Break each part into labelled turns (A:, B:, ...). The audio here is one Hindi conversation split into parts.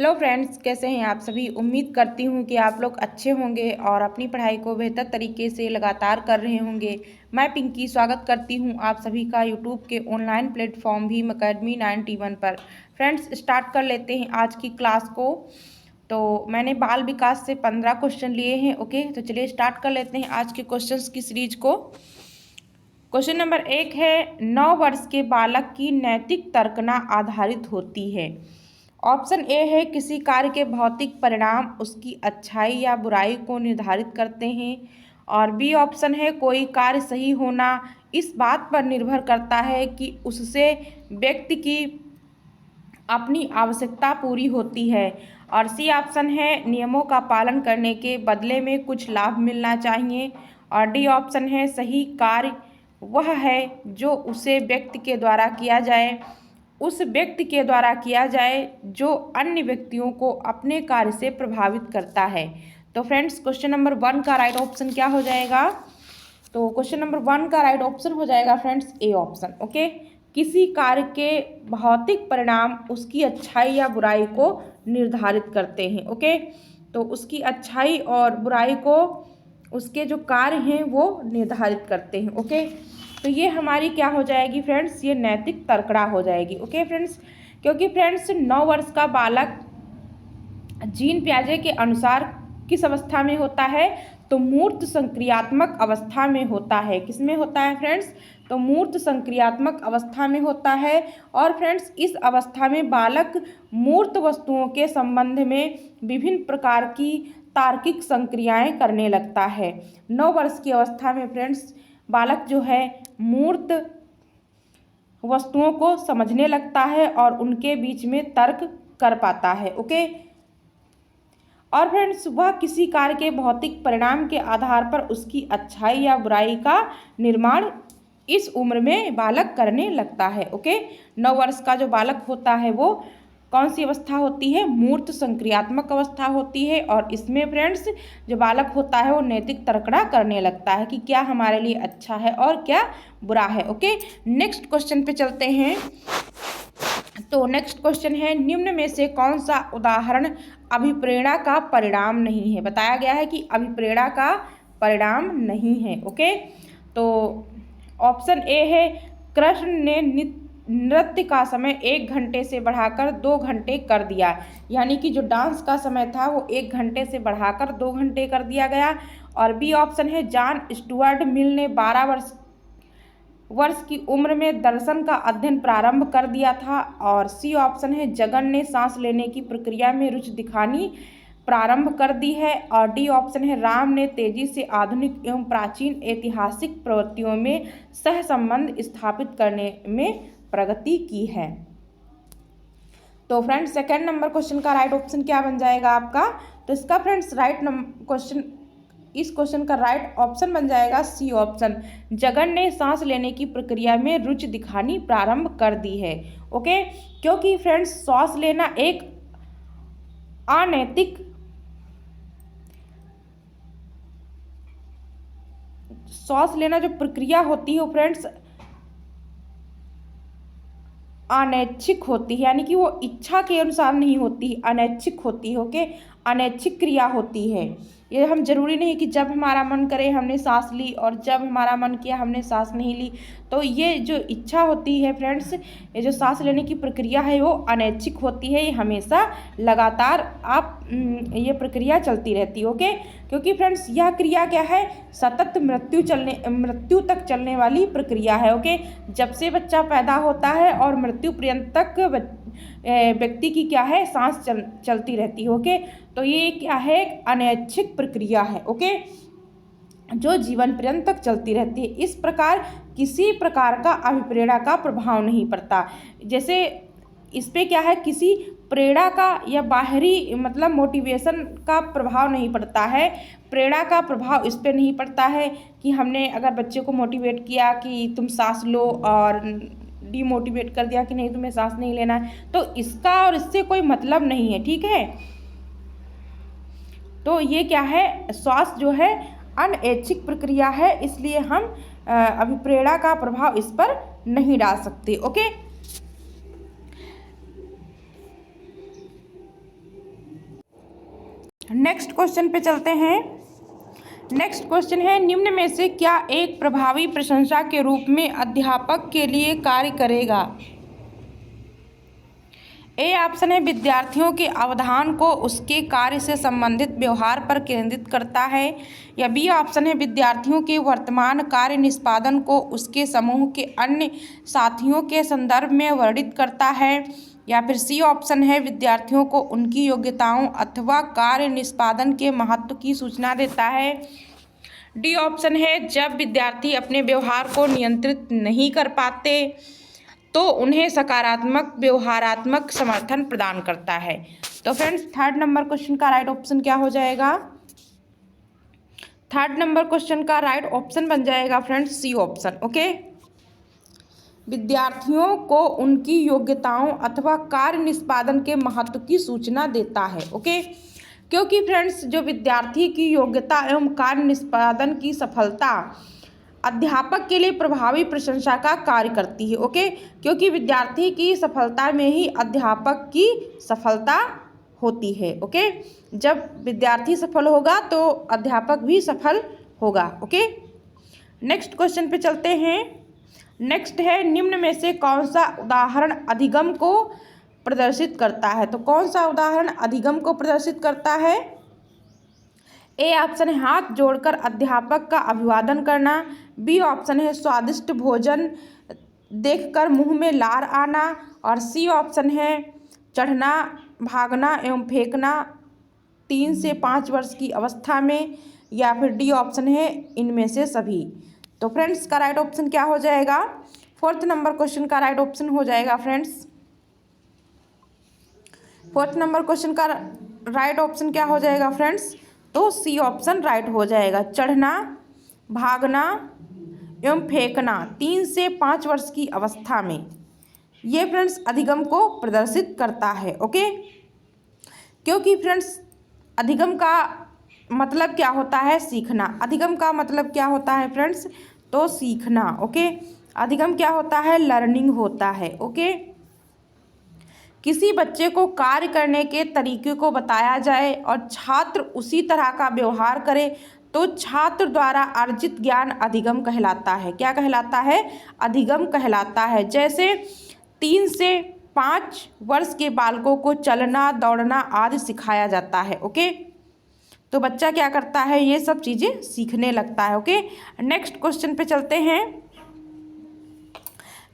A: हेलो फ्रेंड्स, कैसे हैं आप सभी। उम्मीद करती हूँ कि आप लोग अच्छे होंगे और अपनी पढ़ाई को बेहतर तरीके से लगातार कर रहे होंगे। मैं पिंकी स्वागत करती हूँ आप सभी का यूट्यूब के ऑनलाइन प्लेटफॉर्म भीम अकेडमी 91 पर। फ्रेंड्स, स्टार्ट कर लेते हैं आज की क्लास को। तो मैंने बाल विकास से 15 क्वेश्चन लिए हैं। ओके, तो चलिए स्टार्ट कर लेते हैं आज के क्वेश्चन की सीरीज को। क्वेश्चन नंबर 1 है, 9 वर्ष के बालक की नैतिक तर्कना आधारित होती है। ऑप्शन ए है, किसी कार्य के भौतिक परिणाम उसकी अच्छाई या बुराई को निर्धारित करते हैं। और बी ऑप्शन है, कोई कार्य सही होना इस बात पर निर्भर करता है कि उससे व्यक्ति की अपनी आवश्यकता पूरी होती है। और सी ऑप्शन है, नियमों का पालन करने के बदले में कुछ लाभ मिलना चाहिए। और डी ऑप्शन है, सही कार्य वह है जो उसे व्यक्ति के द्वारा किया जाए उस व्यक्ति के द्वारा किया जाए जो अन्य व्यक्तियों को अपने कार्य से प्रभावित करता है। तो फ्रेंड्स, क्वेश्चन नंबर 1 का राइट ऑप्शन क्या हो जाएगा? तो क्वेश्चन नंबर 1 का राइट ऑप्शन हो जाएगा फ्रेंड्स ए ऑप्शन। ओके, किसी कार्य के भौतिक परिणाम उसकी अच्छाई या बुराई को निर्धारित करते हैं। ओके, तो उसकी अच्छाई और बुराई को उसके जो कार्य हैं वो निर्धारित करते हैं। ओके, तो ये हमारी क्या हो जाएगी फ्रेंड्स? ये नैतिक तर्कड़ा हो जाएगी। ओके फ्रेंड्स, क्योंकि फ्रेंड्स 9 वर्ष का बालक जीन पियाजे के अनुसार किस अवस्था में होता है? तो मूर्त संक्रियात्मक अवस्था में होता है। किस में होता है फ्रेंड्स? तो मूर्त संक्रियात्मक अवस्था में होता है। और फ्रेंड्स, इस अवस्था में बालक मूर्त वस्तुओं के संबंध में विभिन्न प्रकार की तार्किक संक्रियाएं करने लगता है। 9 वर्ष की अवस्था में फ्रेंड्स बालक जो है मूर्त वस्तुओं को समझने लगता है और उनके बीच में तर्क कर पाता है। ओके, और फ्रेंड्स वह किसी कार्य के भौतिक परिणाम के आधार पर उसकी अच्छाई या बुराई का निर्माण इस उम्र में बालक करने लगता है। ओके, 9 वर्ष का जो बालक होता है वो कौन सी अवस्था होती है? मूर्त संक्रियात्मक अवस्था होती है। और इसमें फ्रेंड्स जो बालक होता है वो नैतिक तर्कड़ा करने लगता है कि क्या हमारे लिए अच्छा है और क्या बुरा है। ओके, नेक्स्ट क्वेश्चन पे चलते हैं। तो नेक्स्ट क्वेश्चन है, निम्न में से कौन सा उदाहरण अभिप्रेरणा का परिणाम नहीं है? बताया गया है कि अभिप्रेरणा का परिणाम नहीं है। ओके, तो ऑप्शन ए है, कृष्ण ने नृत्य का समय 1 घंटे से बढ़ाकर 2 घंटे कर दिया। यानी कि जो डांस का समय था वो 1 घंटे से बढ़ाकर 2 घंटे कर दिया गया। और बी ऑप्शन है, जॉन स्टुअर्ट मिल ने 12 वर्ष की उम्र में दर्शन का अध्ययन प्रारंभ कर दिया था। और सी ऑप्शन है, जगन ने सांस लेने की प्रक्रिया में रुचि दिखानी प्रारंभ कर दी है। और डी ऑप्शन है, राम ने तेजी से आधुनिक एवं प्राचीन ऐतिहासिक प्रवृत्तियों में सहसंबंध स्थापित करने में प्रगति की है। तो फ्रेंड्स सेकंड नंबर क्वेश्चन का राइट ऑप्शन क्या बन जाएगा आपका? तो इसका फ्रेंड्स इस क्वेश्चन का राइट ऑप्शन बन जाएगा सी ऑप्शन, जगन ने सांस लेने की प्रक्रिया में रुचि दिखानी प्रारंभ कर दी है। ओके, क्योंकि फ्रेंड्स सांस लेना एक अनैतिक सांस लेना जो प्रक्रिया होती है वो फ्रेंड्स अनैच्छिक होती है। यानी कि वो इच्छा के अनुसार नहीं होती, अनैच्छिक होती है। ओके, अनैच्छिक क्रिया होती है। ये हम जरूरी नहीं कि जब हमारा मन करे हमने सांस ली और जब हमारा मन किया हमने सांस नहीं ली। तो ये जो इच्छा होती है फ्रेंड्स, ये जो सांस लेने की प्रक्रिया है वो अनैच्छिक होती है। ये हमेशा लगातार ये प्रक्रिया चलती रहती है। ओके, क्योंकि फ्रेंड्स यह क्रिया क्या है? सतत मृत्यु तक चलने वाली प्रक्रिया है। ओके, जब से बच्चा पैदा होता है और मृत्यु पर्यंत तक व्यक्ति की क्या है? सांस चलती रहती है। ओके, तो ये क्या है? एक अनैच्छिक प्रक्रिया है। ओके, जो जीवन पर्यंत तक चलती रहती है। इस प्रकार किसी प्रकार का अभिप्रेरणा का प्रभाव नहीं पड़ता। जैसे इस पे क्या है? किसी प्रेरणा का या बाहरी मतलब मोटिवेशन का प्रभाव नहीं पड़ता है। प्रेरणा का प्रभाव इस पे नहीं पड़ता है कि हमने अगर बच्चे को मोटिवेट किया कि तुम सांस लो और डीमोटिवेट कर दिया कि नहीं तुम्हें सांस नहीं लेना है, तो इसका और इससे कोई मतलब नहीं है। ठीक है, तो ये क्या है? श्वास जो है अनैच्छिक प्रक्रिया है, इसलिए हम अभिप्रेरणा का प्रभाव इस पर नहीं डाल सकते। ओके, नेक्स्ट क्वेश्चन पे चलते हैं। नेक्स्ट क्वेश्चन है, निम्न में से क्या एक प्रभावी प्रशंसा के रूप में अध्यापक के लिए कार्य करेगा? ए ऑप्शन है विद्यार्थियों के अवधान को उसके कार्य से संबंधित व्यवहार पर केंद्रित करता है, या बी ऑप्शन है विद्यार्थियों के वर्तमान कार्य निष्पादन को उसके समूह के अन्य साथियों के संदर्भ में वर्णित करता है, या फिर सी ऑप्शन है विद्यार्थियों को उनकी योग्यताओं अथवा कार्य निष्पादन के महत्व की सूचना देता है। डी ऑप्शन है जब विद्यार्थी अपने व्यवहार को नियंत्रित नहीं कर पाते तो उन्हें सकारात्मक व्यवहारात्मक समर्थन प्रदान करता है। तो फ्रेंड्स, थर्ड नंबर क्वेश्चन का राइट ऑप्शन क्या हो जाएगा? थर्ड नंबर क्वेश्चन का राइट ऑप्शन बन जाएगा फ्रेंड्स सी ऑप्शन। ओके, विद्यार्थियों को उनकी योग्यताओं अथवा कार्य निष्पादन के महत्व की सूचना देता है। ओके, क्योंकि फ्रेंड्स जो विद्यार्थी की योग्यता एवं कार्य निष्पादन की सफलता अध्यापक के लिए प्रभावी प्रशंसा का कार्य करती है। ओके, क्योंकि विद्यार्थी की सफलता में ही अध्यापक की सफलता होती है। ओके, जब विद्यार्थी सफल होगा तो अध्यापक भी सफल होगा। ओके, नेक्स्ट क्वेश्चन पे चलते हैं। नेक्स्ट है, निम्न में से कौन सा उदाहरण अधिगम को प्रदर्शित करता है? तो कौन सा उदाहरण अधिगम को प्रदर्शित करता है? ए ऑप्शन है हाथ जोड़कर अध्यापक का अभिवादन करना, बी ऑप्शन है स्वादिष्ट भोजन देखकर मुंह में लार आना, और सी ऑप्शन है चढ़ना, भागना एवं फेंकना 3 से 5 वर्ष की अवस्था में, या फिर डी ऑप्शन है इनमें से सभी। तो फ्रेंड्स, का राइट ऑप्शन क्या हो जाएगा? फोर्थ नंबर क्वेश्चन का राइट ऑप्शन हो जाएगा फ्रेंड्स। फोर्थ नंबर क्वेश्चन का राइट ऑप्शन क्या हो जाएगा फ्रेंड्स? तो सी ऑप्शन राइट हो जाएगा, चढ़ना, भागना एवं फेंकना 3 से 5 वर्ष की अवस्था में। ये फ्रेंड्स अधिगम को प्रदर्शित करता है। ओके, क्योंकि फ्रेंड्स अधिगम का मतलब क्या होता है? सीखना। अधिगम का मतलब क्या होता है फ्रेंड्स? तो सीखना। ओके, अधिगम क्या होता है? लर्निंग होता है। ओके, किसी बच्चे को कार्य करने के तरीके को बताया जाए और छात्र उसी तरह का व्यवहार करे तो छात्र द्वारा अर्जित ज्ञान अधिगम कहलाता है। क्या कहलाता है? अधिगम कहलाता है। जैसे 3 से 5 वर्ष के बालकों को चलना, दौड़ना आदि सिखाया जाता है। ओके, तो बच्चा क्या करता है? ये सब चीज़ें सीखने लगता है। ओके, नेक्स्ट क्वेश्चन पे चलते हैं।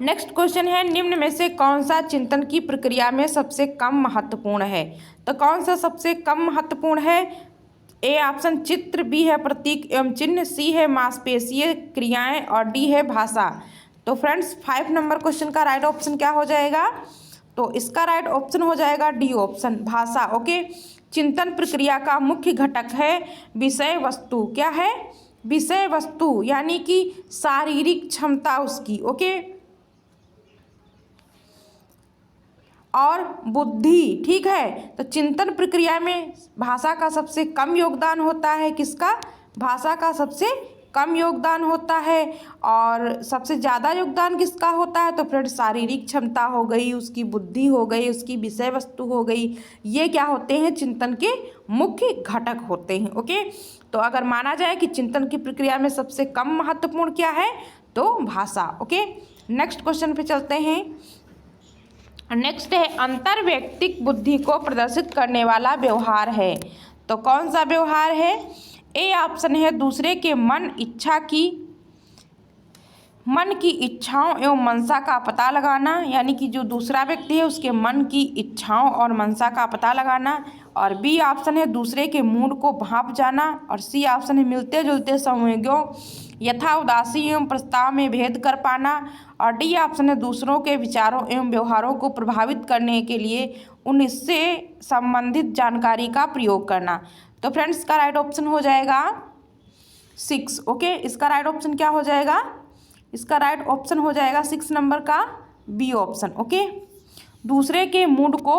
A: नेक्स्ट क्वेश्चन है, निम्न में से कौन सा चिंतन की प्रक्रिया में सबसे कम महत्वपूर्ण है? तो कौन सा सबसे कम महत्वपूर्ण है? ए ऑप्शन चित्र, बी है प्रतीक एवं चिन्ह, सी है मांसपेशीय क्रियाएं, और डी है भाषा। तो फ्रेंड्स 5 नंबर क्वेश्चन का राइट ऑप्शन क्या हो जाएगा? तो इसका राइट ऑप्शन हो जाएगा डी ऑप्शन, भाषा। ओके, चिंतन प्रक्रिया का मुख्य घटक है विषय वस्तु। क्या है? विषय वस्तु, यानी कि शारीरिक क्षमता उसकी। ओके, और बुद्धि। ठीक है, तो चिंतन प्रक्रिया में भाषा का सबसे कम योगदान होता है। किसका? भाषा का सबसे कम योगदान होता है। और सबसे ज़्यादा योगदान किसका होता है? तो फिर शारीरिक क्षमता हो गई, उसकी बुद्धि हो गई, उसकी विषय वस्तु हो गई। ये क्या होते हैं? चिंतन के मुख्य घटक होते हैं। ओके, तो अगर माना जाए कि चिंतन की प्रक्रिया में सबसे कम महत्वपूर्ण क्या है? तो भाषा। ओके, नेक्स्ट क्वेश्चन पे चलते हैं। नेक्स्ट है, अंतर्वैयक्तिक बुद्धि को प्रदर्शित करने वाला व्यवहार है। तो कौन सा व्यवहार है? ए ऑप्शन है दूसरे के मन की इच्छाओं एवं मंशा का पता लगाना, यानी कि जो दूसरा व्यक्ति है उसके मन की इच्छाओं और मंशा का पता लगाना, और बी ऑप्शन है दूसरे के मूड को भांप जाना, और सी ऑप्शन है मिलते जुलते संवेगों यथा उदासी एवं प्रस्ताव में भेद कर पाना, और डी ऑप्शन है दूसरों के विचारों एवं व्यवहारों को प्रभावित करने के लिए उनसे संबंधित जानकारी का प्रयोग करना। तो फ्रेंड्स, इसका राइट ऑप्शन हो जाएगा 6। ओके, इसका राइट ऑप्शन क्या हो जाएगा? इसका राइट ऑप्शन हो जाएगा 6 नंबर का बी ऑप्शन। ओके, दूसरे के मूड को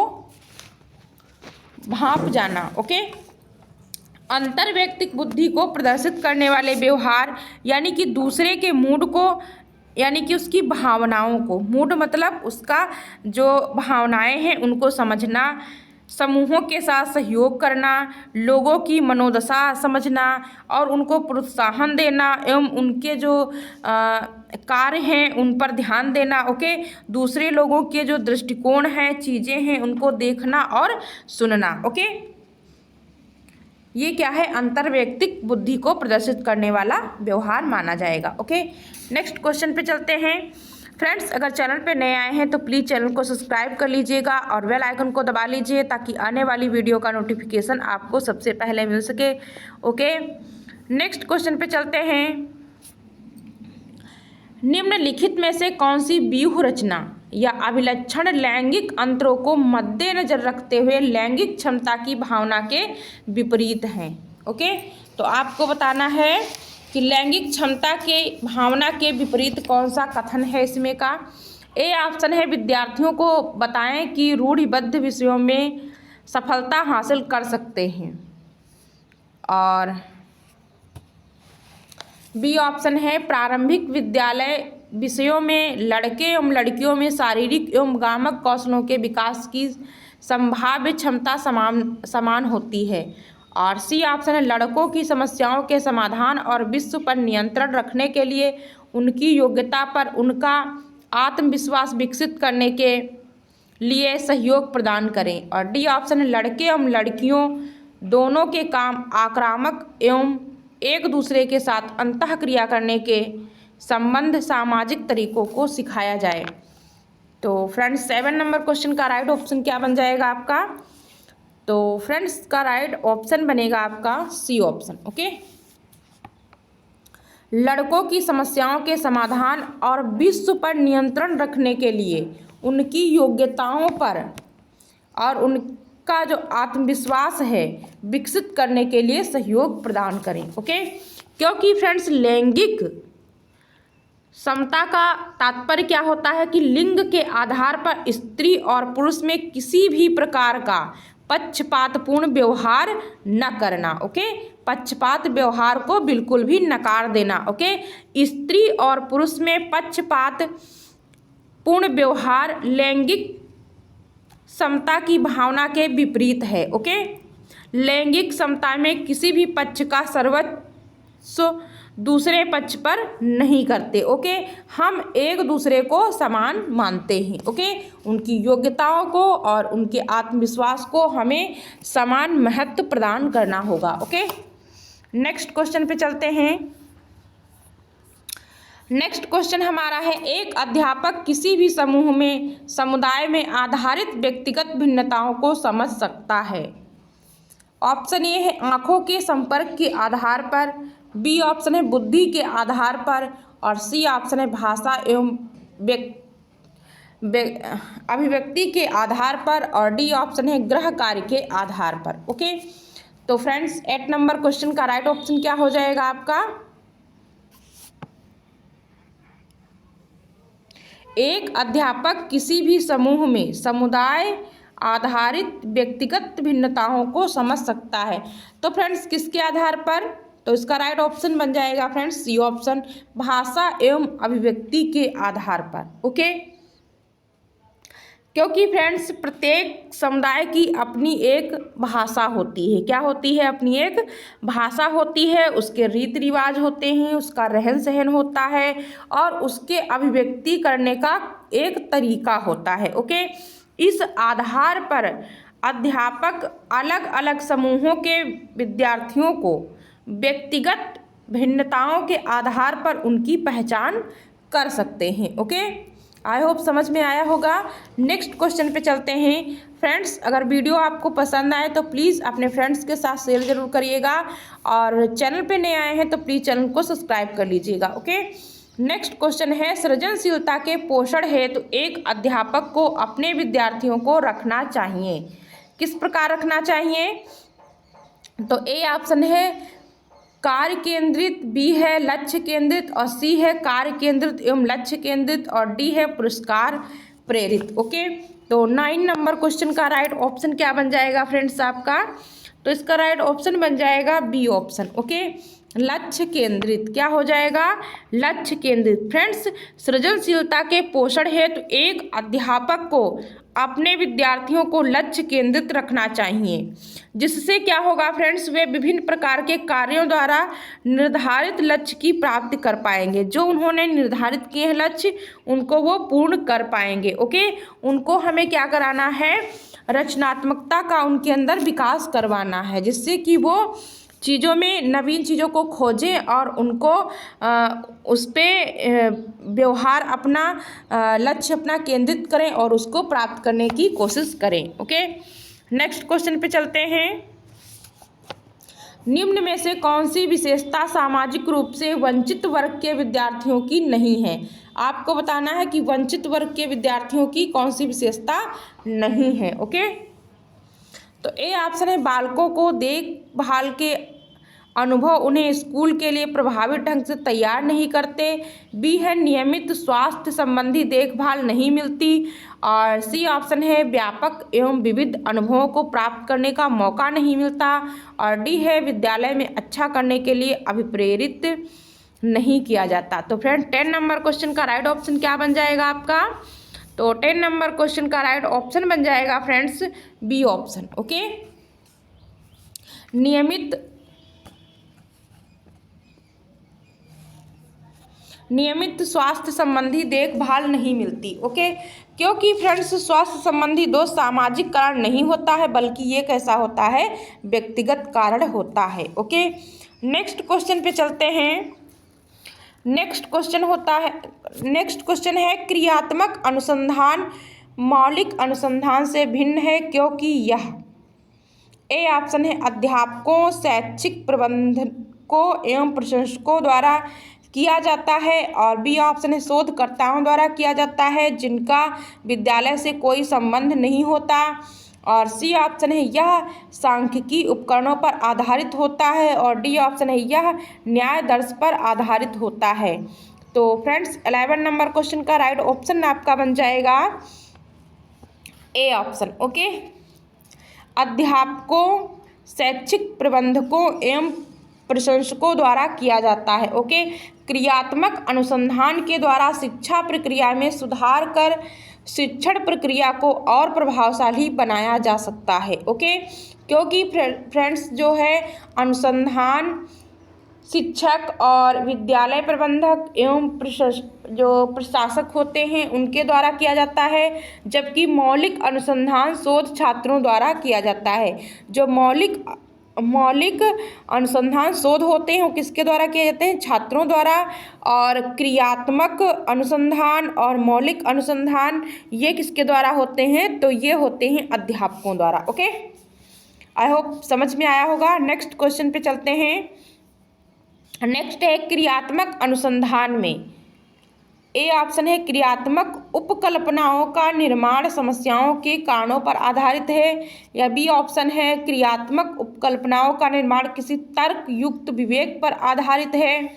A: भांप जाना। ओके, अंतर्वैयक्तिक बुद्धि को प्रदर्शित करने वाले व्यवहार, यानी कि दूसरे के मूड को, यानी कि उसकी भावनाओं को, मूड मतलब उसका जो भावनाएं हैं उनको समझना, समूहों के साथ सहयोग करना, लोगों की मनोदशा समझना और उनको प्रोत्साहन देना एवं उनके जो कार्य हैं उन पर ध्यान देना। ओके, दूसरे लोगों के जो दृष्टिकोण हैं, चीज़ें हैं, उनको देखना और सुनना। ओके, ये क्या है, अंतर्वैयक्तिक बुद्धि को प्रदर्शित करने वाला व्यवहार माना जाएगा। ओके, नेक्स्ट क्वेश्चन पे चलते हैं। फ्रेंड्स, अगर चैनल पे नए आए हैं तो प्लीज़ चैनल को सब्सक्राइब कर लीजिएगा और बेल आइकन को दबा लीजिए ताकि आने वाली वीडियो का नोटिफिकेशन आपको सबसे पहले मिल सके। ओके, नेक्स्ट क्वेश्चन पे चलते हैं। निम्नलिखित में से कौन सी व्यूह रचना या अभिलक्षण लैंगिक अंतरों को मद्देनजर रखते हुए लैंगिक क्षमता की भावना के विपरीत हैं? ओके, तो आपको बताना है कि लैंगिक क्षमता के भावना के विपरीत कौन सा कथन है इसमें का। ए ऑप्शन है, विद्यार्थियों को बताएं कि रूढ़िबद्ध विषयों में सफलता हासिल कर सकते हैं। और बी ऑप्शन है, प्रारंभिक विद्यालय विषयों में लड़के एवं लड़कियों में शारीरिक एवं गामक कौशलों के विकास की संभाव्य क्षमता समान होती है। और सी ऑप्शन है, लड़कों की समस्याओं के समाधान और विश्व पर नियंत्रण रखने के लिए उनकी योग्यता पर उनका आत्मविश्वास विकसित करने के लिए सहयोग प्रदान करें। और डी ऑप्शन है, लड़के एवं लड़कियों दोनों के काम आक्रामक एवं एक दूसरे के साथ अंतःक्रिया करने के संबंध सामाजिक तरीकों को सिखाया जाए। तो फ्रेंड्स, 7 नंबर क्वेश्चन का राइट ऑप्शन क्या बन जाएगा आपका? तो फ्रेंड्स, का राइट ऑप्शन बनेगा आपका सी ऑप्शन। ओके, लड़कों की समस्याओं के समाधान और विश्व पर नियंत्रण रखने के लिए उनकी योग्यताओं पर और उनका जो आत्मविश्वास है विकसित करने के लिए सहयोग प्रदान करें। ओके, क्योंकि फ्रेंड्स, लैंगिक समता का तात्पर्य क्या होता है कि लिंग के आधार पर स्त्री और पुरुष में किसी भी प्रकार का पक्षपातपूर्ण व्यवहार न करना। ओके, पक्षपात व्यवहार को बिल्कुल भी नकार देना। ओके, स्त्री और पुरुष में पक्षपातपूर्ण व्यवहार लैंगिक समता की भावना के विपरीत है। ओके, लैंगिक समता में किसी भी पक्ष का सर्वस्व दूसरे पक्ष पर नहीं करते। ओके, हम एक दूसरे को समान मानते हैं। ओके, उनकी योग्यताओं को और उनके आत्मविश्वास को हमें समान महत्व प्रदान करना होगा। ओके, नेक्स्ट क्वेश्चन पे चलते हैं। नेक्स्ट क्वेश्चन हमारा है, एक अध्यापक किसी भी समूह में समुदाय में आधारित व्यक्तिगत भिन्नताओं को समझ सकता है। ऑप्शन ए है, आँखों के संपर्क के आधार पर, बी ऑप्शन है, बुद्धि के आधार पर, और सी ऑप्शन है, भाषा एवं अभिव्यक्ति के आधार पर, और डी ऑप्शन है, गृह कार्य के आधार पर। ओके, तो फ्रेंड्स, 8 नंबर क्वेश्चन का राइट ऑप्शन क्या हो जाएगा आपका? एक अध्यापक किसी भी समूह में समुदाय आधारित व्यक्तिगत भिन्नताओं को समझ सकता है। तो फ्रेंड्स, किसके आधार पर? तो इसका राइट ऑप्शन बन जाएगा फ्रेंड्स सी ऑप्शन, भाषा एवं अभिव्यक्ति के आधार पर। ओके, क्योंकि फ्रेंड्स, प्रत्येक समुदाय की अपनी एक भाषा होती है। क्या होती है? अपनी एक भाषा होती है, उसके रीति रिवाज होते हैं, उसका रहन सहन होता है और उसके अभिव्यक्ति करने का एक तरीका होता है। ओके, इस आधार पर अध्यापक अलग अलग समूहों के विद्यार्थियों को व्यक्तिगत भिन्नताओं के आधार पर उनकी पहचान कर सकते हैं। ओके, आई होप समझ में आया होगा। नेक्स्ट क्वेश्चन पे चलते हैं। फ्रेंड्स, अगर वीडियो आपको पसंद आए तो प्लीज़ अपने फ्रेंड्स के साथ शेयर ज़रूर करिएगा और चैनल पे नए आए हैं तो प्लीज़ चैनल को सब्सक्राइब कर लीजिएगा। ओके, नेक्स्ट क्वेश्चन है, सृजनशीलता के पोषण हेतु एक अध्यापक को अपने विद्यार्थियों को रखना चाहिए। किस प्रकार रखना चाहिए? तो ए ऑप्शन है कार्य केंद्रित, बी है लक्ष्य केंद्रित, और सी है कार्य केंद्रित एवं लक्ष्य केंद्रित, और डी है पुरस्कार प्रेरित। ओके, तो 9 नंबर क्वेश्चन का राइट ऑप्शन क्या बन जाएगा फ्रेंड्स आपका? तो इसका राइट ऑप्शन बन जाएगा बी ऑप्शन। ओके, लक्ष्य केंद्रित। क्या हो जाएगा? लक्ष्य केंद्रित। फ्रेंड्स, सृजनशीलता के पोषण हेतु एक अध्यापक को अपने विद्यार्थियों को लक्ष्य केंद्रित रखना चाहिए, जिससे क्या होगा फ्रेंड्स, वे विभिन्न प्रकार के कार्यों द्वारा निर्धारित लक्ष्य की प्राप्ति कर पाएंगे। जो उन्होंने निर्धारित किए हैं लक्ष्य, उनको वो पूर्ण कर पाएंगे। ओके, उनको हमें क्या कराना है? रचनात्मकता का उनके अंदर विकास करवाना है, जिससे कि वो चीज़ों में नवीन चीज़ों को खोजें और उनको उस पर व्यवहार अपना लक्ष्य अपना केंद्रित करें और उसको प्राप्त करने की कोशिश करें। ओके, नेक्स्ट क्वेश्चन पे चलते हैं। निम्न में से कौन सी विशेषता सामाजिक रूप से वंचित वर्ग के विद्यार्थियों की नहीं है? आपको बताना है कि वंचित वर्ग के विद्यार्थियों की कौन सी विशेषता नहीं है। ओके, तो ए ऑप्शन है बालकों को देखभाल के अनुभव उन्हें स्कूल के लिए प्रभावी ढंग से तैयार नहीं करते। बी है नियमित स्वास्थ्य संबंधी देखभाल नहीं मिलती। और सी ऑप्शन है व्यापक एवं विविध अनुभवों को प्राप्त करने का मौका नहीं मिलता। और डी है विद्यालय में अच्छा करने के लिए अभिप्रेरित नहीं किया जाता। तो फ्रेंड 10 नंबर क्वेश्चन का राइट ऑप्शन क्या बन जाएगा आपका? तो 10 नंबर क्वेश्चन का राइट ऑप्शन बन जाएगा फ्रेंड्स बी ऑप्शन। ओके, नियमित स्वास्थ्य संबंधी देखभाल नहीं मिलती। ओके, क्योंकि फ्रेंड्स स्वास्थ्य संबंधी दोष सामाजिक कारण नहीं होता है, बल्कि ये कैसा होता है? व्यक्तिगत कारण होता है। ओके, नेक्स्ट क्वेश्चन पे चलते हैं। नेक्स्ट क्वेश्चन है क्रियात्मक अनुसंधान मौलिक अनुसंधान से भिन्न है, क्योंकि यह ए ऑप्शन है अध्यापकों, शैक्षिक प्रबंधकों एवं प्रशंसकों द्वारा किया जाता है। और बी ऑप्शन है शोधकर्ताओं द्वारा किया जाता है जिनका विद्यालय से कोई संबंध नहीं होता। और सी ऑप्शन है यह सांख्यिकी उपकरणों पर आधारित होता है। और डी ऑप्शन है यह न्याय दर्श पर आधारित होता है। तो फ्रेंड्स 11 नंबर क्वेश्चन का राइट ऑप्शन आपका बन जाएगा ए ऑप्शन। ओके, अध्यापकों, शैक्षिक प्रबंधकों एवं प्रशंसकों द्वारा किया जाता है। ओके, क्रियात्मक अनुसंधान के द्वारा शिक्षा प्रक्रिया में सुधार कर शिक्षण प्रक्रिया को और प्रभावशाली बनाया जा सकता है। ओके, क्योंकि फ्रेंड्स जो है अनुसंधान शिक्षक और विद्यालय प्रबंधक एवं जो प्रशासक होते हैं उनके द्वारा किया जाता है, जबकि मौलिक अनुसंधान शोध छात्रों द्वारा किया जाता है। जो मौलिक अनुसंधान शोध होते हैं वो किसके द्वारा किए जाते हैं? छात्रों द्वारा। और क्रियात्मक अनुसंधान और मौलिक अनुसंधान ये किसके द्वारा होते हैं? तो ये होते हैं अध्यापकों द्वारा। ओके, आई होप समझ में आया होगा। नेक्स्ट क्वेश्चन पे चलते हैं। नेक्स्ट है क्रियात्मक अनुसंधान में ए ऑप्शन है क्रियात्मक उपकल्पनाओं का निर्माण समस्याओं के कारणों पर आधारित है। या बी ऑप्शन है क्रियात्मक उपकल्पनाओं का निर्माण किसी तर्क युक्त विवेक पर आधारित है।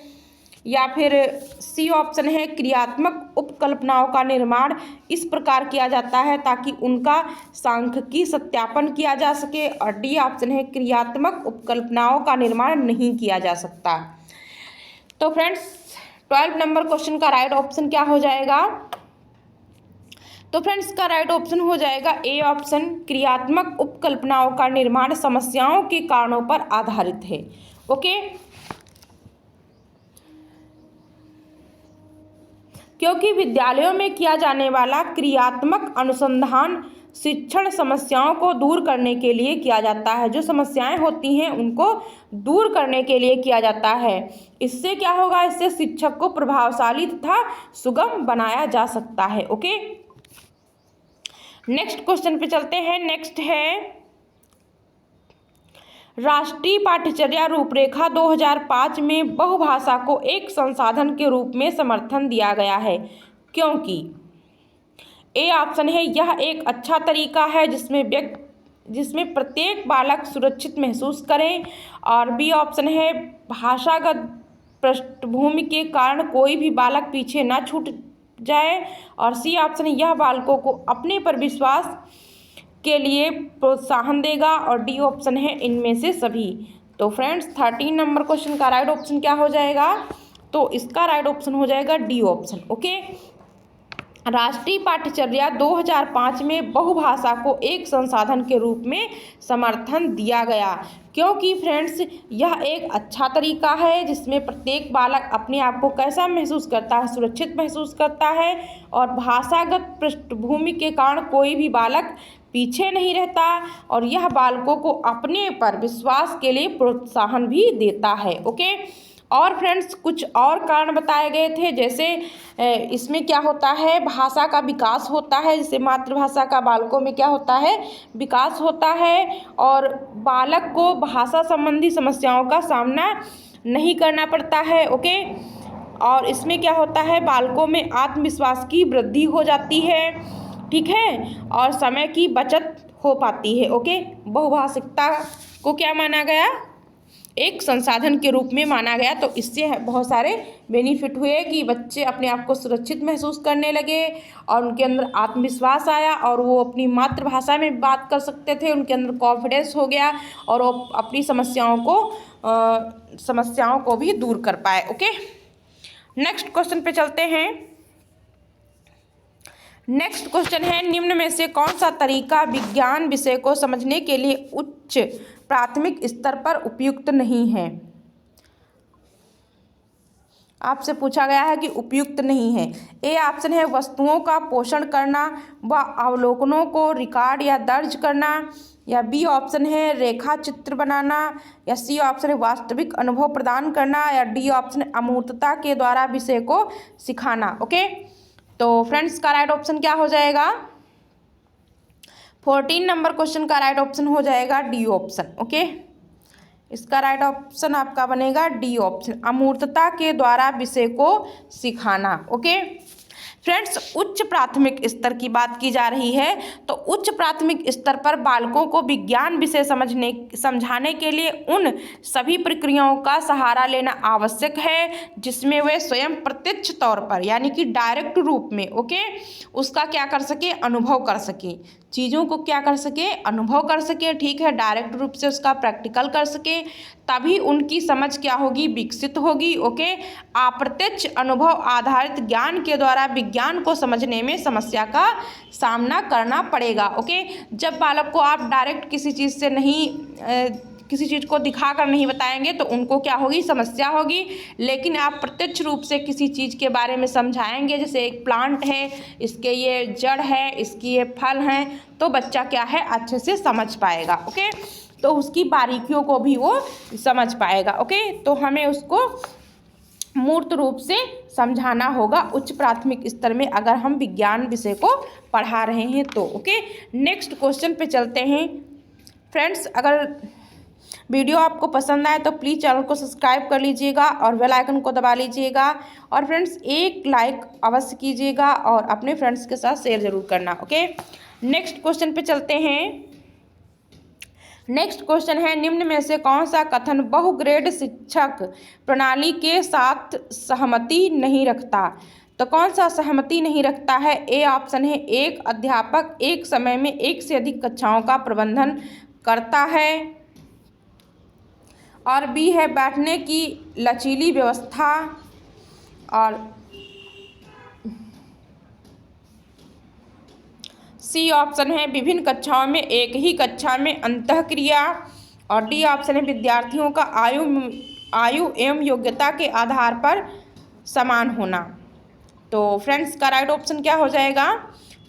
A: या फिर सी ऑप्शन है क्रियात्मक उपकल्पनाओं का निर्माण इस प्रकार किया जाता है ताकि उनका सांख्यिकी सत्यापन किया जा सके। और डी ऑप्शन है क्रियात्मक उपकल्पनाओं का निर्माण नहीं किया जा सकता। तो फ्रेंड्स 12 नंबर क्वेश्चन का राइट ऑप्शन क्या हो जाएगा? तो फ्रेंड्स का राइट ऑप्शन हो जाएगा ए ऑप्शन क्रियात्मक उपकल्पनाओं का निर्माण समस्याओं के कारणों पर आधारित है। ओके, क्योंकि विद्यालयों में किया जाने वाला क्रियात्मक अनुसंधान शिक्षण समस्याओं को दूर करने के लिए किया जाता है। जो समस्याएं होती हैं उनको दूर करने के लिए किया जाता है। इससे क्या होगा? इससे शिक्षक को प्रभावशाली तथा सुगम बनाया जा सकता है। ओके, नेक्स्ट क्वेश्चन पे चलते हैं। नेक्स्ट है राष्ट्रीय पाठ्यचर्या रूपरेखा 2005 में बहुभाषा को एक संसाधन के रूप में समर्थन दिया गया है, क्योंकि ए ऑप्शन है यह एक अच्छा तरीका है जिसमें प्रत्येक बालक सुरक्षित महसूस करें। और बी ऑप्शन है भाषागत पृष्ठभूमि के कारण कोई भी बालक पीछे न छूट जाए। और सी ऑप्शन है यह बालकों को अपने पर विश्वास के लिए प्रोत्साहन देगा। और डी ऑप्शन है इनमें से सभी। तो फ्रेंड्स 13 नंबर क्वेश्चन का राइट ऑप्शन क्या हो जाएगा? तो इसका राइट ऑप्शन हो जाएगा डी ऑप्शन। ओके, राष्ट्रीय पाठ्यचर्या 2005 में बहुभाषा को एक संसाधन के रूप में समर्थन दिया गया, क्योंकि फ्रेंड्स यह एक अच्छा तरीका है जिसमें प्रत्येक बालक अपने आप को कैसा महसूस करता है, सुरक्षित महसूस करता है, और भाषागत पृष्ठभूमि के कारण कोई भी बालक पीछे नहीं रहता, और यह बालकों को अपने पर विश्वास के लिए प्रोत्साहन भी देता है। ओके, और फ्रेंड्स कुछ और कारण बताए गए थे, जैसे इसमें क्या होता है, भाषा का विकास होता है, जैसे मातृभाषा का बालकों में क्या होता है, विकास होता है, और बालक को भाषा संबंधी समस्याओं का सामना नहीं करना पड़ता है। ओके, और इसमें क्या होता है, बालकों में आत्मविश्वास की वृद्धि हो जाती है, ठीक है, और समय की बचत हो पाती है। ओके, बहुभाषिकता को क्या माना गया, एक संसाधन के रूप में माना गया, तो इससे बहुत सारे बेनिफिट हुए कि बच्चे अपने आप को सुरक्षित महसूस करने लगे, और उनके अंदर आत्मविश्वास आया, और वो अपनी मातृभाषा में बात कर सकते थे, उनके अंदर कॉन्फिडेंस हो गया, और वो अपनी समस्याओं को भी दूर कर पाए। ओके, नेक्स्ट क्वेश्चन पे चलते हैं। नेक्स्ट क्वेश्चन है, निम्न में से कौन सा तरीका विज्ञान विषय को समझने के लिए उच्च प्राथमिक स्तर पर उपयुक्त नहीं है? आपसे पूछा गया है कि उपयुक्त नहीं है। ए ऑप्शन है वस्तुओं का पोषण करना व अवलोकनों को रिकॉर्ड या दर्ज करना, या बी ऑप्शन है रेखा चित्र बनाना, या सी ऑप्शन है वास्तविक अनुभव प्रदान करना, या डी ऑप्शन है अमूर्तता के द्वारा विषय को सिखाना। ओके, तो फ्रेंड्स का राइट ऑप्शन क्या हो जाएगा? 14 नंबर क्वेश्चन का राइट ऑप्शन हो जाएगा डी ऑप्शन। ओके, इसका राइट ऑप्शन आपका बनेगा डी ऑप्शन, अमूर्तता के द्वारा विषय को सिखाना। ओके फ्रेंड्स, उच्च प्राथमिक स्तर की बात की जा रही है, तो उच्च प्राथमिक स्तर पर बालकों को विज्ञान विषय समझाने के लिए उन सभी प्रक्रियाओं का सहारा लेना आवश्यक है जिसमें वे स्वयं प्रत्यक्ष तौर पर, यानी कि डायरेक्ट रूप में, ओके, उसका क्या कर सके, अनुभव कर सके, चीज़ों को क्या कर सके, अनुभव कर सके, ठीक है, डायरेक्ट रूप से उसका प्रैक्टिकल कर सके, तभी उनकी समझ क्या होगी, विकसित होगी। ओके, अप्रत्यक्ष अनुभव आधारित ज्ञान के द्वारा विज्ञान को समझने में समस्या का सामना करना पड़ेगा। ओके, जब बालक को आप डायरेक्ट किसी चीज़ से नहीं किसी चीज़ को दिखा कर नहीं बताएंगे तो उनको क्या होगी, समस्या होगी, लेकिन आप प्रत्यक्ष रूप से किसी चीज़ के बारे में समझाएंगे, जैसे एक प्लांट है, इसके ये जड़ है, इसकी ये फल हैं, तो बच्चा क्या है, अच्छे से समझ पाएगा। ओके, तो उसकी बारीकियों को भी वो समझ पाएगा। ओके, तो हमें उसको मूर्त रूप से समझाना होगा उच्च प्राथमिक स्तर में, अगर हम विज्ञान विषय को पढ़ा रहे हैं तो। ओके, नेक्स्ट क्वेश्चन पे चलते हैं। फ्रेंड्स, अगर वीडियो आपको पसंद आए तो प्लीज़ चैनल को सब्सक्राइब कर लीजिएगा और बेल आइकन को दबा लीजिएगा, और फ्रेंड्स एक लाइक अवश्य कीजिएगा और अपने फ्रेंड्स के साथ शेयर ज़रूर करना। ओके, नेक्स्ट क्वेश्चन पे चलते हैं। नेक्स्ट क्वेश्चन है, निम्न में से कौन सा कथन बहुग्रेड शिक्षक प्रणाली के साथ सहमति नहीं रखता? तो कौन सा सहमति नहीं रखता है? ए ऑप्शन है एक अध्यापक एक समय में एक से अधिक कक्षाओं का प्रबंधन करता है, और बी है बैठने की लचीली व्यवस्था, और सी ऑप्शन है विभिन्न कक्षाओं में एक ही कक्षा में अंतःक्रिया, और डी ऑप्शन है विद्यार्थियों का आयु एवं योग्यता के आधार पर समान होना। तो फ्रेंड्स का राइट ऑप्शन क्या हो जाएगा?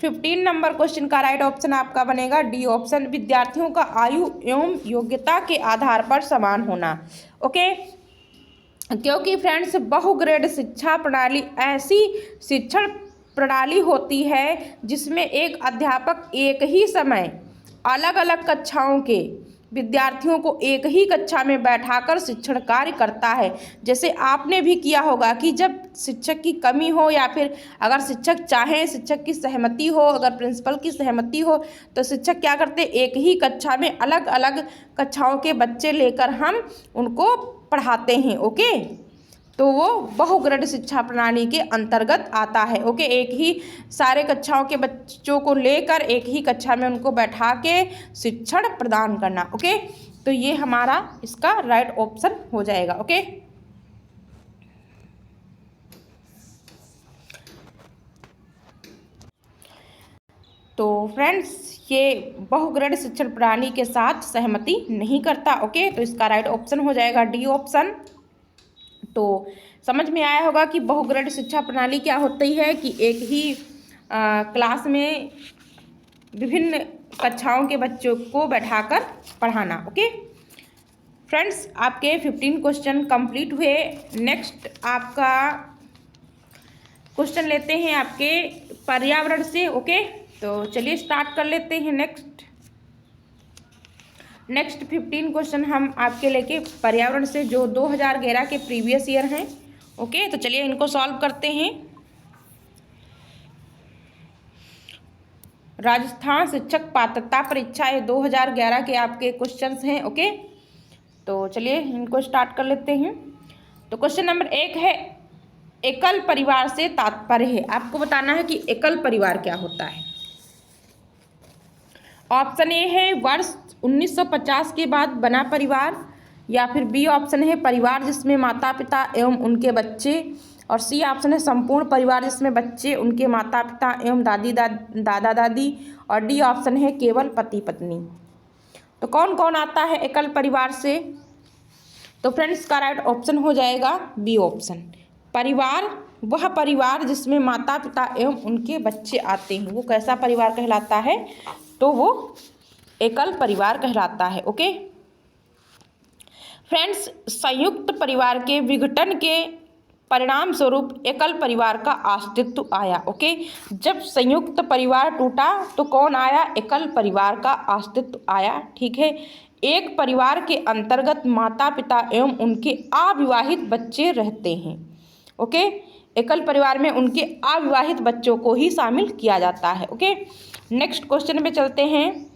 A: 15 नंबर क्वेश्चन का राइट ऑप्शन आपका बनेगा डी ऑप्शन, विद्यार्थियों का आयु एवं योग्यता के आधार पर समान होना। ओके, क्योंकि फ्रेंड्स बहुग्रेड शिक्षा प्रणाली ऐसी शिक्षण प्रणाली होती है जिसमें एक अध्यापक एक ही समय अलग अलग कक्षाओं के विद्यार्थियों को एक ही कक्षा में बैठाकर शिक्षण कार्य करता है। जैसे आपने भी किया होगा कि जब शिक्षक की कमी हो, या फिर अगर शिक्षक चाहें, शिक्षक की सहमति हो, अगर प्रिंसिपल की सहमति हो, तो शिक्षक क्या करते, एक ही कक्षा में अलग अलग कक्षाओं के बच्चे लेकर हम उनको पढ़ाते हैं। ओके, तो वो बहुग्रेड शिक्षा प्रणाली के अंतर्गत आता है। ओके, एक ही सारे कक्षाओं के बच्चों को लेकर एक ही कक्षा में उनको बैठा के शिक्षण प्रदान करना। ओके, तो ये हमारा इसका राइट ऑप्शन हो जाएगा। ओके, तो फ्रेंड्स ये बहुग्रेड शिक्षण प्रणाली के साथ सहमति नहीं करता। ओके, तो इसका राइट ऑप्शन हो जाएगा डी ऑप्शन। तो समझ में आया होगा कि बहुग्रेड शिक्षा प्रणाली क्या होती है कि एक ही क्लास में विभिन्न कक्षाओं के बच्चों को बैठाकर पढ़ाना। ओके फ्रेंड्स, आपके 15 क्वेश्चन कंप्लीट हुए। नेक्स्ट आपका क्वेश्चन लेते हैं आपके पर्यावरण से। ओके, तो चलिए स्टार्ट कर लेते हैं। नेक्स्ट 15 क्वेश्चन हम आपके लेके पर्यावरण से, जो 2011 के प्रीवियस ईयर हैं। ओके, तो चलिए इनको सॉल्व करते हैं। राजस्थान शिक्षक पात्रता परीक्षा, ये 2011 के आपके क्वेश्चंस हैं। ओके, तो चलिए इनको स्टार्ट कर लेते हैं। तो क्वेश्चन नंबर 1 है, एकल परिवार से तात्पर्य है। आपको बताना है कि एकल परिवार क्या होता है। ऑप्शन ए है वर्ष 1950 के बाद बना परिवार, या फिर बी ऑप्शन है परिवार जिसमें माता पिता एवं उनके बच्चे, और सी ऑप्शन है संपूर्ण परिवार जिसमें बच्चे, उनके माता पिता एवं दादा दादी, और डी ऑप्शन है केवल पति पत्नी। तो कौन कौन आता है एकल परिवार से? तो फ्रेंड्स का राइट ऑप्शन हो जाएगा बी ऑप्शन। परिवार वह परिवार जिसमें माता पिता एवं उनके बच्चे आते हैं, वो कैसा परिवार कहलाता है? तो वो एकल परिवार कहलाता है। ओके फ्रेंड्स, संयुक्त परिवार के विघटन के परिणाम स्वरूप एकल परिवार का अस्तित्व आया। ओके, जब संयुक्त परिवार टूटा तो कौन आया? एकल परिवार का अस्तित्व आया। ठीक है, एक परिवार के अंतर्गत माता पिता एवं उनके अविवाहित बच्चे रहते हैं। ओके, एकल परिवार में उनके अविवाहित बच्चों को ही शामिल किया जाता है। ओके, नेक्स्ट क्वेश्चन पे चलते हैं।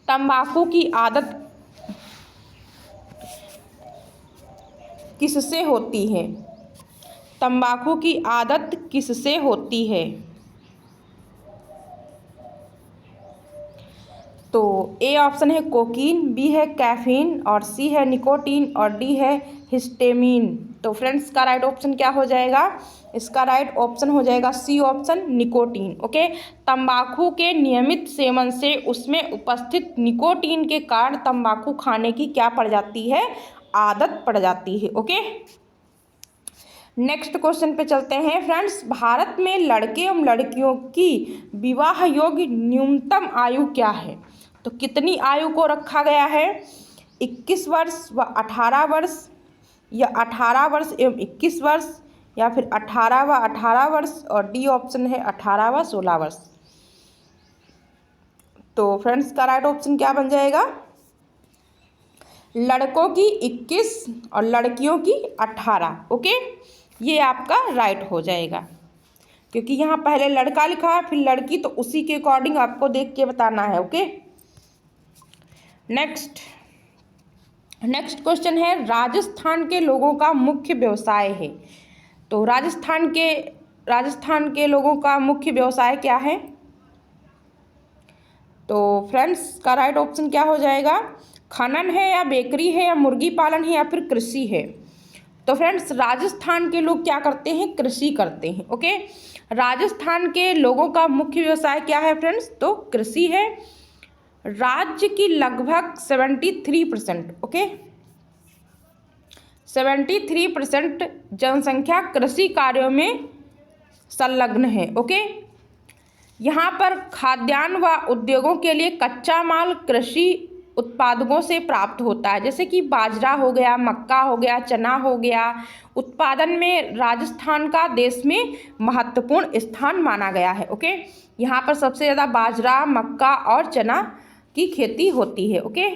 A: तंबाकू की आदत किससे होती है? तंबाकू की आदत किससे होती है? तो ए ऑप्शन है कोकीन, बी है कैफीन, और सी है निकोटीन, और डी है हिस्टेमीन। तो फ्रेंड्स का राइट ऑप्शन क्या हो जाएगा? इसका राइट ऑप्शन हो जाएगा सी ऑप्शन निकोटीन। ओके, तंबाकू के नियमित सेवन से उसमें उपस्थित निकोटीन के कारण तंबाकू खाने की क्या पड़ जाती है? आदत पड़ जाती है। ओके, नेक्स्ट क्वेश्चन पे चलते हैं फ्रेंड्स। भारत में लड़के एवं लड़कियों की विवाह योग्य न्यूनतम आयु क्या है? तो कितनी आयु को रखा गया है? 21 वर्ष व 18 वर्ष, या 18 वर्ष एवं 21 वर्ष, या फिर 18 व 18 वर्ष, और डी ऑप्शन है 18 व 16 वर्ष। तो फ्रेंड्स का राइट ऑप्शन क्या बन जाएगा? लड़कों की 21 और लड़कियों की 18। ओके, ये आपका राइट हो जाएगा, क्योंकि यहाँ पहले लड़का लिखा है फिर लड़की, तो उसी के अकॉर्डिंग आपको देख के बताना है। ओके, नेक्स्ट क्वेश्चन है, राजस्थान के लोगों का मुख्य व्यवसाय है। तो राजस्थान के लोगों का मुख्य व्यवसाय क्या है? तो फ्रेंड्स का राइट ऑप्शन क्या हो जाएगा? खनन है, या बेकरी है, या मुर्गी पालन है, या फिर कृषि है। तो फ्रेंड्स राजस्थान के लोग क्या करते हैं? कृषि करते हैं। ओके, राजस्थान के लोगों का मुख्य व्यवसाय क्या है फ्रेंड्स? तो कृषि है। राज्य की लगभग 73%, ओके 73% जनसंख्या कृषि कार्यों में संलग्न है। ओके, यहाँ पर खाद्यान्न व उद्योगों के लिए कच्चा माल कृषि उत्पादकों से प्राप्त होता है, जैसे कि बाजरा हो गया, मक्का हो गया, चना हो गया। उत्पादन में राजस्थान का देश में महत्वपूर्ण स्थान माना गया है। ओके, यहाँ पर सबसे ज़्यादा बाजरा, मक्का और चना की खेती होती है। ओके,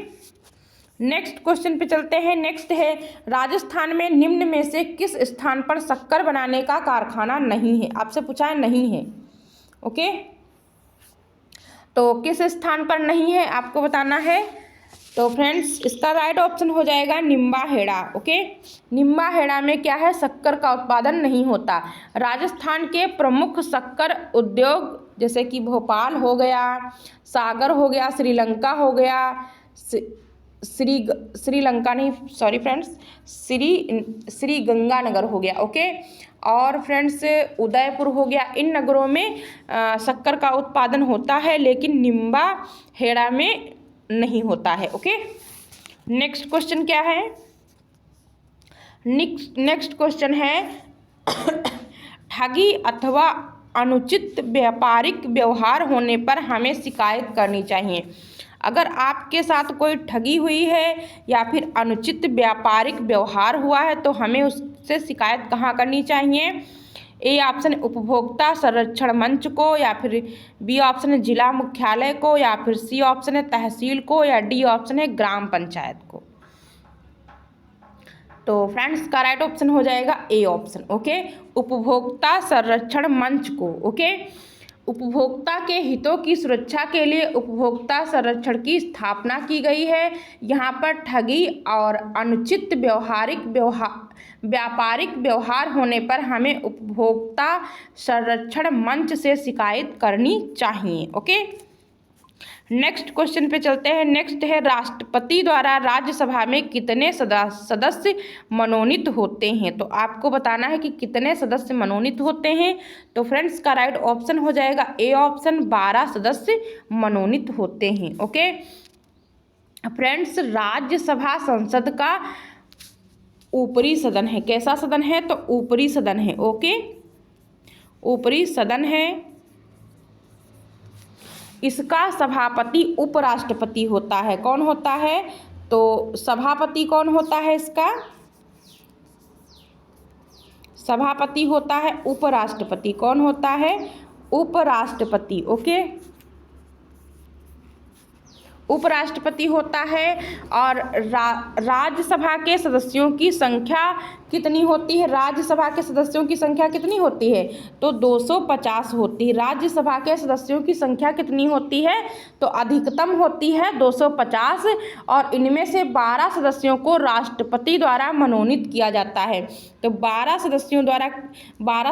A: नेक्स्ट क्वेश्चन पे चलते हैं। नेक्स्ट है, राजस्थान में निम्न में से किस स्थान पर शक्कर बनाने का कारखाना नहीं है? आपसे पूछा है नहीं है। ओके, तो किस स्थान पर नहीं है आपको बताना है। तो फ्रेंड्स इसका राइट ऑप्शन हो जाएगा निम्बाहेड़ा। ओके, निम्बाहेड़ा में क्या है, शक्कर का उत्पादन नहीं होता। राजस्थान के प्रमुख शक्कर उद्योग जैसे कि भोपाल हो गया, सागर हो गया, श्रीलंका हो गया, श्रीलंका नहीं, सॉरी फ्रेंड्स, श्री गंगानगर हो गया। ओके, और फ्रेंड्स उदयपुर हो गया। इन नगरों में शक्कर का उत्पादन होता है, लेकिन निम्बाहेड़ा में नहीं होता है। ओके, नेक्स्ट क्वेश्चन क्या है, नेक्स्ट क्वेश्चन है ठगी अथवा अनुचित व्यापारिक व्यवहार होने पर हमें शिकायत करनी चाहिए। अगर आपके साथ कोई ठगी हुई है या फिर अनुचित व्यापारिक व्यवहार हुआ है तो हमें उससे शिकायत कहाँ करनी चाहिए। ए ऑप्शन है उपभोक्ता संरक्षण मंच को, या फिर बी ऑप्शन है जिला मुख्यालय को, या फिर सी ऑप्शन है तहसील को, या डी ऑप्शन है ग्राम पंचायत को। तो फ्रेंड्स का राइट ऑप्शन हो जाएगा ए ऑप्शन। ओके, उपभोक्ता संरक्षण मंच को। ओके, उपभोक्ता के हितों की सुरक्षा के लिए उपभोक्ता संरक्षण की स्थापना की गई है। यहाँ पर ठगी और अनुचित व्यापारिक व्यवहार होने पर हमें उपभोक्ता संरक्षण मंच से शिकायत करनी चाहिए। ओके, नेक्स्ट क्वेश्चन पे चलते हैं। नेक्स्ट है राष्ट्रपति द्वारा राज्यसभा में कितने सदस्य मनोनीत होते हैं। तो आपको बताना है कि कितने सदस्य मनोनीत होते हैं। तो फ्रेंड्स का राइट ऑप्शन हो जाएगा ए ऑप्शन, 12 सदस्य मनोनीत होते हैं। ओके फ्रेंड्स, राज्यसभा संसद का ऊपरी सदन है। कैसा सदन है, तो ऊपरी सदन है। ओके, ऊपरी सदन है। इसका सभापति उपराष्ट्रपति होता है। कौन होता है, तो सभापति कौन होता है, इसका सभापति होता है उपराष्ट्रपति। कौन होता है, उपराष्ट्रपति। ओके, उपराष्ट्रपति होता है। और राज्यसभा के सदस्यों की संख्या कितनी होती है, राज्यसभा के सदस्यों की संख्या कितनी होती है, तो 250 होती है। राज्यसभा के सदस्यों की संख्या कितनी होती है, तो अधिकतम होती है 250, और इनमें से 12 सदस्यों को राष्ट्रपति द्वारा मनोनीत किया जाता है। तो 12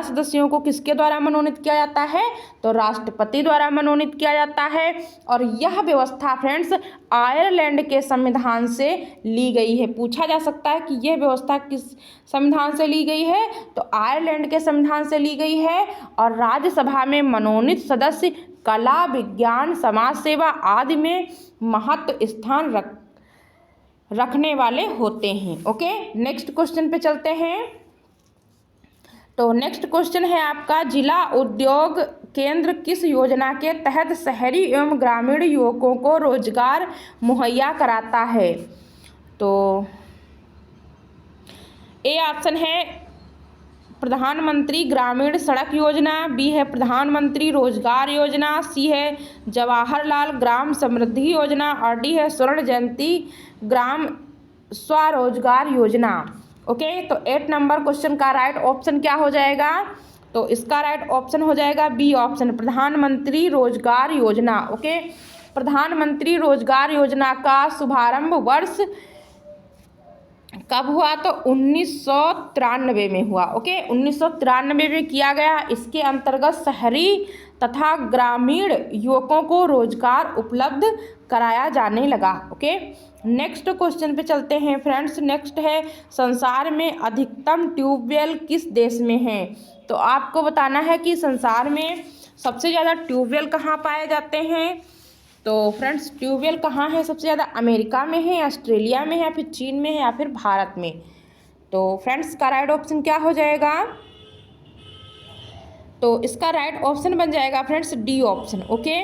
A: सदस्यों को किसके द्वारा मनोनीत किया जाता है, तो राष्ट्रपति द्वारा मनोनीत किया जाता है। और यह व्यवस्था फ्रेंड्स आयरलैंड के संविधान से ली गई है। पूछा जा सकता है कि यह व्यवस्था किस संविधान से ली गई है, तो आयरलैंड के संविधान से ली गई है। और राज्यसभा में मनोनीत सदस्य कला, विज्ञान, समाज सेवा आदि में महत्व स्थान रखने वाले होते हैं। ओके, नेक्स्ट क्वेश्चन पे चलते हैं। तो नेक्स्ट क्वेश्चन है आपका, जिला उद्योग केंद्र किस योजना के तहत शहरी एवं ग्रामीण युवकों को रोजगार मुहैया कराता है। तो ए ऑप्शन है प्रधानमंत्री ग्रामीण सड़क योजना, बी है प्रधानमंत्री रोजगार योजना, सी है जवाहरलाल ग्राम समृद्धि योजना, और डी है स्वर्ण जयंती ग्राम स्वरोजगार योजना। ओके, तो 8 नंबर क्वेश्चन का राइट ऑप्शन क्या हो जाएगा, तो इसका राइट ऑप्शन हो जाएगा बी ऑप्शन, प्रधानमंत्री रोजगार योजना। ओके, प्रधानमंत्री रोजगार योजना का शुभारंभ वर्ष कब हुआ, तो 1993 में हुआ। ओके, 1993 में किया गया। इसके अंतर्गत शहरी तथा ग्रामीण युवकों को रोजगार उपलब्ध कराया जाने लगा। ओके, नेक्स्ट क्वेश्चन पे चलते हैं फ्रेंड्स। नेक्स्ट है, संसार में अधिकतम ट्यूबवेल किस देश में है। तो आपको बताना है कि संसार में सबसे ज़्यादा ट्यूबवेल कहाँ पाए जाते हैं। तो फ्रेंड्स, ट्यूबवेल कहाँ है सबसे ज़्यादा, अमेरिका में है, ऑस्ट्रेलिया में है, या फिर चीन में है, या फिर भारत में। तो फ्रेंड्स का राइट ऑप्शन क्या हो जाएगा, तो इसका राइट ऑप्शन बन जाएगा फ्रेंड्स डी ऑप्शन। ओके,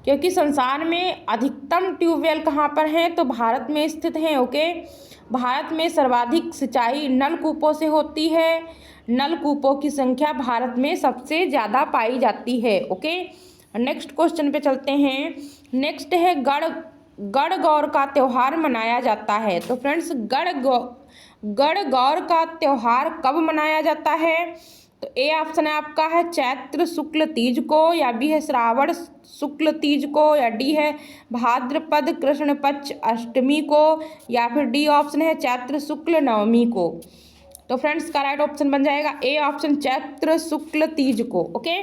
A: क्योंकि संसार में अधिकतम ट्यूबवेल कहाँ पर हैं, तो भारत में स्थित हैं। ओके, भारत में सर्वाधिक सिंचाई नलकूपों से होती है। नलकूपों की संख्या भारत में सबसे ज़्यादा पाई जाती है। ओके, नेक्स्ट क्वेश्चन पे चलते हैं। नेक्स्ट है, गणगौर का त्यौहार मनाया जाता है। तो फ्रेंड्स, गणगौर का त्यौहार कब मनाया जाता है, तो ए ऑप्शन है आपका है चैत्र शुक्ल तीज को, या बी है श्रावण शुक्ल तीज को, या डी है भाद्रपद कृष्ण पक्ष अष्टमी को, या फिर डी ऑप्शन है चैत्र शुक्ल नवमी को। तो फ्रेंड्स का राइट ऑप्शन बन जाएगा ए ऑप्शन चैत्र शुक्ल तीज को। ओके,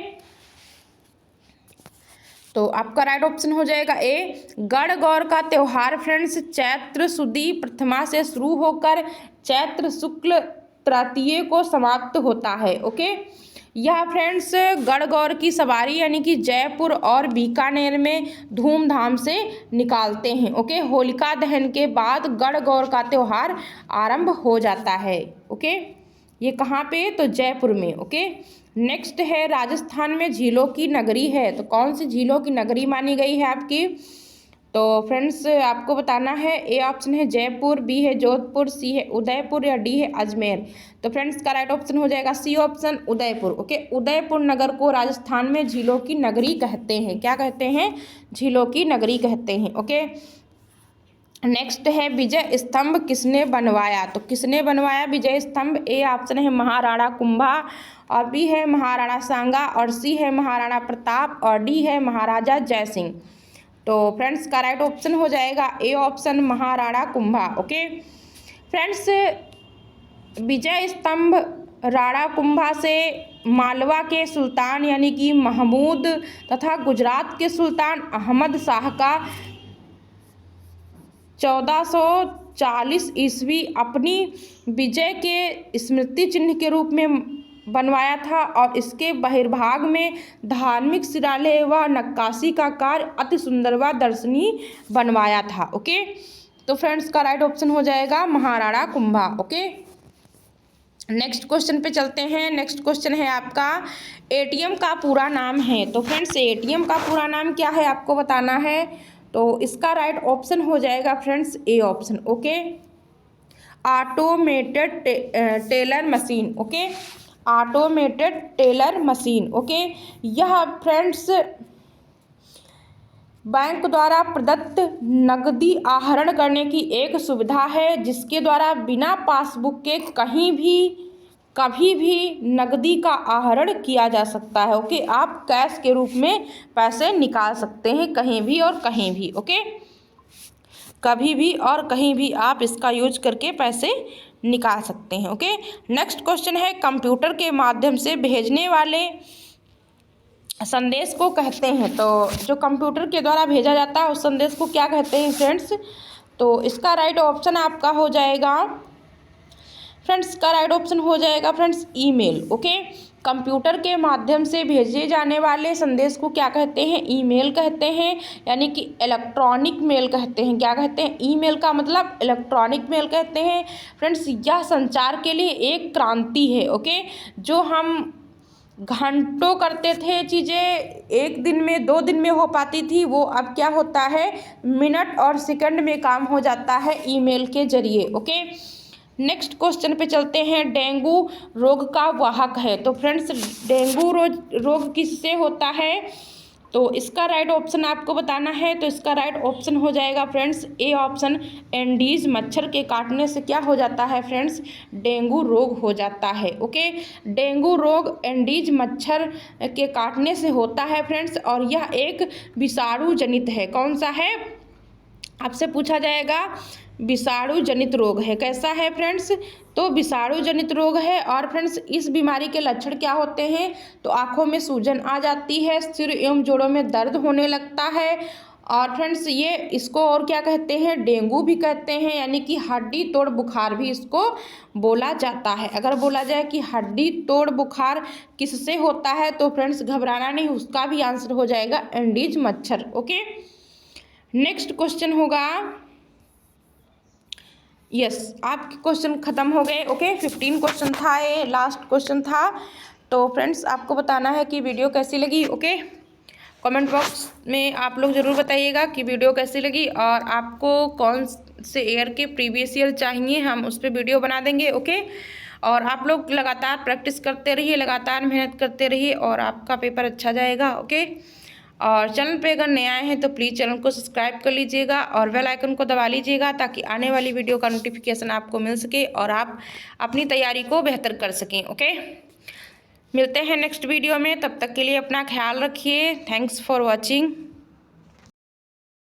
A: तो आपका राइट ऑप्शन हो जाएगा ए। गणगौर का त्योहार फ्रेंड्स चैत्र सुदी प्रथमा से शुरू होकर चैत्र शुक्ल तृतीय को समाप्त होता है। ओके, यह फ्रेंड्स गणगौर की सवारी यानी कि जयपुर और बीकानेर में धूमधाम से निकालते हैं। ओके, होलिका दहन के बाद गणगौर का त्यौहार आरंभ हो जाता है। ओके, ये कहाँ पे, तो जयपुर में। ओके, नेक्स्ट है राजस्थान में झीलों की नगरी है, तो कौन सी झीलों की नगरी मानी गई है आपकी, तो फ्रेंड्स आपको बताना है। ए ऑप्शन है जयपुर, बी है जोधपुर, सी है उदयपुर, या डी है अजमेर। तो फ्रेंड्स का राइट ऑप्शन हो जाएगा C option Udaipur. Okay, Udaipur नगर को राजस्थान में झीलों की नगरी कहते हैं। क्या कहते हैं, झीलों की नगरी कहते हैं। ओके, नेक्स्ट है विजय स्तंभ किसने बनवाया, तो किसने बनवाया विजय स्तंभ। ए ऑप्शन है महाराणा कुंभा, और बी है महाराणा सांगा, और सी है महाराणा प्रताप, और डी है महाराजा जयसिंह। तो फ्रेंड्स का राइट ऑप्शन हो जाएगा A option Maharana Kumbha. Okay, friends Vijay Stambh Rana Kumbha से मालवा के सुल्तान यानी कि महमूद तथा गुजरात के सुल्तान अहमद शाह का 1440 ईस्वी अपनी विजय के स्मृति चिन्ह के रूप में बनवाया था, और इसके बहिर्भाग में धार्मिक शिलालेख व नक्काशी का कार्य अति सुंदर व दर्शनीय बनवाया था। ओके, तो फ्रेंड्स का राइट ऑप्शन हो जाएगा Maharana Kumbha. Okay, next question पे चलते हैं। नेक्स्ट क्वेश्चन है आपका एटीएम का पूरा नाम है, तो फ्रेंड्स एटीएम का पूरा नाम क्या है आपको बताना है। तो इसका राइट ऑप्शन हो जाएगा friends A option. Okay, automated teller machine. Okay, automated teller machine. Okay, यह फ्रेंड्स बैंक द्वारा प्रदत्त नकदी आहरण करने की एक सुविधा है, जिसके द्वारा बिना पासबुक के कभी भी नकदी का आहरण किया जा सकता है। ओके, आप कैश के रूप में पैसे निकाल सकते हैं कहीं भी और कहीं भी। ओके, कभी भी और कहीं भी आप इसका यूज करके पैसे निकाल सकते हैं। ओके, नेक्स्ट क्वेश्चन है कंप्यूटर के माध्यम से भेजने वाले संदेश को कहते हैं, तो जो कंप्यूटर के द्वारा भेजा जाता है उस संदेश को क्या कहते हैं फ्रेंड्स। तो इसका राइट ऑप्शन आपका हो जाएगा फ्रेंड्स, का राइट ऑप्शन हो जाएगा फ्रेंड्स ईमेल। ओके, कंप्यूटर के माध्यम से भेजे जाने वाले संदेश को क्या कहते हैं, ईमेल कहते हैं, यानी कि इलेक्ट्रॉनिक मेल कहते हैं। क्या कहते हैं, ईमेल का मतलब इलेक्ट्रॉनिक मेल कहते हैं। फ्रेंड्स यह संचार के लिए एक क्रांति है। ओके, जो हम घंटों करते थे चीज़ें, एक दिन में 2 दिन में हो पाती थी, वो अब क्या होता है मिनट और सेकंड में काम हो जाता है ईमेल के जरिए। ओके, नेक्स्ट क्वेश्चन पे चलते हैं। डेंगू रोग का वाहक है, तो फ्रेंड्स डेंगू रोग किससे होता है, तो इसका राइट ऑप्शन आपको बताना है। तो इसका राइट ऑप्शन हो जाएगा फ्रेंड्स ए ऑप्शन एंडीज मच्छर के काटने से क्या हो जाता है फ्रेंड्स, डेंगू रोग हो जाता है। ओके, डेंगू रोग एंडीज मच्छर के काटने से होता है फ्रेंड्स, और यह एक विषाणु जनित है। कौन सा है, आपसे पूछा जाएगा, विषाणु जनित रोग है। कैसा है फ्रेंड्स, तो विषाणु जनित रोग है। और फ्रेंड्स इस बीमारी के लक्षण क्या होते हैं, तो आँखों में सूजन आ जाती है, सिर एवं जोड़ों में दर्द होने लगता है, और फ्रेंड्स ये इसको और क्या कहते हैं, डेंगू भी कहते हैं, यानी कि हड्डी तोड़ बुखार भी इसको बोला जाता है। अगर बोला जाए कि हड्डी तोड़ बुखार किससे होता है, तो फ्रेंड्स घबराना नहीं, उसका भी आंसर हो जाएगा एंडीज मच्छर। ओके, नेक्स्ट क्वेश्चन होगा, यस आपके क्वेश्चन ख़त्म हो गए। ओके, 15 क्वेश्चन था, ये लास्ट क्वेश्चन था। तो फ्रेंड्स आपको बताना है कि वीडियो कैसी लगी। ओके, कमेंट बॉक्स में आप लोग ज़रूर बताइएगा कि वीडियो कैसी लगी, और आपको कौन से ईयर के प्रीवियस ईयर चाहिए, हम उस पर वीडियो बना देंगे। ओके, और आप लोग लगातार प्रैक्टिस करते रहिए, लगातार मेहनत करते रहिए, और आपका पेपर अच्छा जाएगा। ओके, और चैनल पे अगर नए आए हैं तो प्लीज़ चैनल को सब्सक्राइब कर लीजिएगा और बेल आइकन को दबा लीजिएगा, ताकि आने वाली वीडियो का नोटिफिकेशन आपको मिल सके और आप अपनी तैयारी को बेहतर कर सकें। ओके, मिलते हैं नेक्स्ट वीडियो में, तब तक के लिए अपना ख्याल रखिए। Thanks for watching.